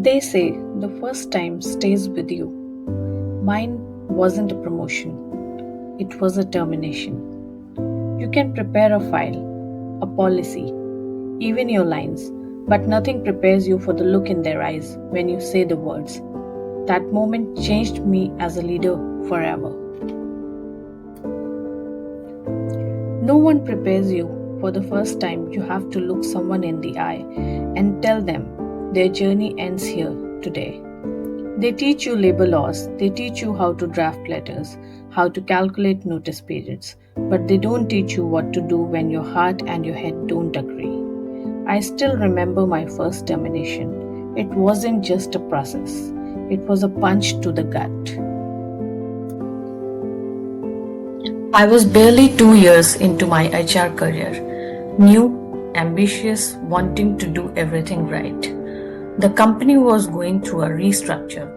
They say the first time stays with you. Mine wasn't a promotion, it was a termination. You can prepare a file, a policy, even your lines, but nothing prepares you for the look in their eyes when you say the words. That moment changed me as a leader forever. No one prepares you for the first time you have to look someone in the eye and tell them their journey ends here today. They teach you labor laws, they teach you how to draft letters, how to calculate notice periods, but they don't teach you what to do when your heart and your head don't agree. I still remember my first termination. It wasn't just a process, it was a punch to the gut. I was barely 2 years into my HR career, new, ambitious, wanting to do everything right. The company was going through a restructure,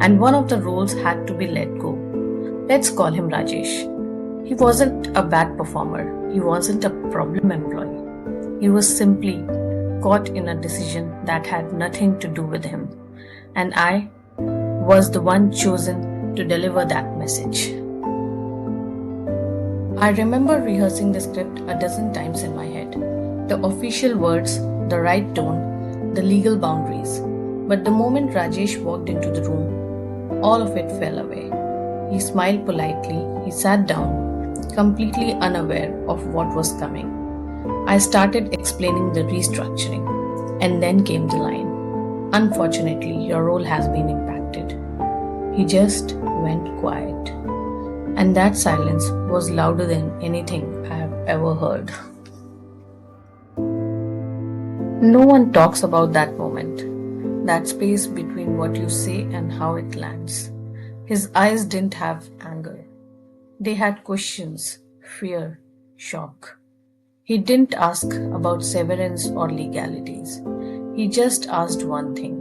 and one of the roles had to be let go. Let's call him Rajesh. He wasn't a bad performer, he wasn't a problem employee. He was simply caught in a decision that had nothing to do with him, and I was the one chosen to deliver that message. I remember rehearsing the script a dozen times in my head. The official words, the right tone, the legal boundaries. But the moment Rajesh walked into the room, all of it fell away. He smiled politely, he sat down, completely unaware of what was coming. I started explaining the restructuring, and then came the line, "Unfortunately, your role has been impacted." He just went quiet. And that silence was louder than anything I have ever heard. No one talks about that moment, that space between what you say and how it lands. His eyes didn't have anger. They had questions, fear, shock. He didn't ask about severance or legalities. He just asked one thing: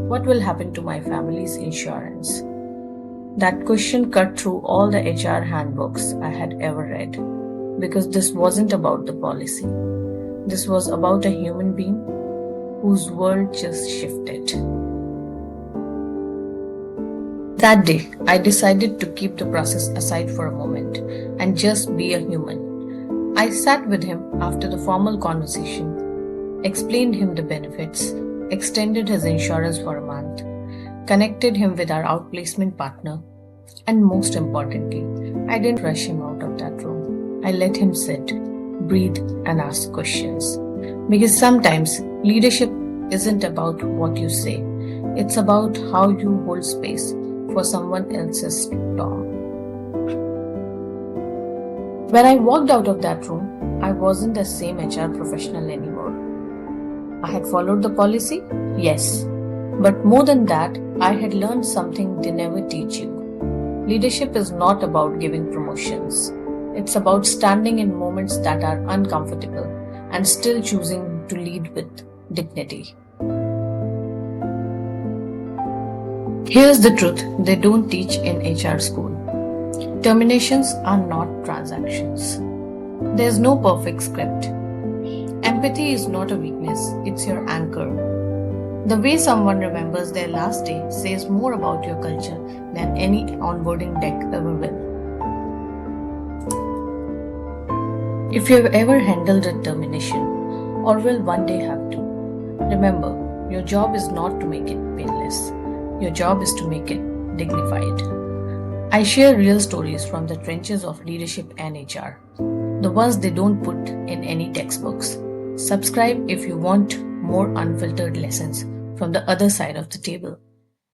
what will happen to my family's insurance? That question cut through all the HR handbooks I had ever read, because this wasn't about the policy. This was about a human being whose world just shifted. That day, I decided to keep the process aside for a moment and just be a human. I sat with him after the formal conversation, explained him the benefits, extended his insurance for a month, connected him with our outplacement partner, and most importantly, I didn't rush him out of that room. I let him sit, breathe, and ask questions. Because sometimes leadership isn't about what you say, it's about how you hold space for someone else's storm. When I walked out of that room, I wasn't the same HR professional anymore. I had followed the policy, yes. But more than that, I had learned something they never teach you. Leadership is not about giving promotions. It's about standing in moments that are uncomfortable and still choosing to lead with dignity. Here's the truth they don't teach in HR school. Terminations are not transactions. There's no perfect script. Empathy is not a weakness, it's your anchor. The way someone remembers their last day says more about your culture than any onboarding deck ever will. If you've ever handled a termination or will one day have to, remember, your job is not to make it painless. Your job is to make it dignified. I share real stories from the trenches of leadership and HR, the ones they don't put in any textbooks. Subscribe if you want more unfiltered lessons from the other side of the table.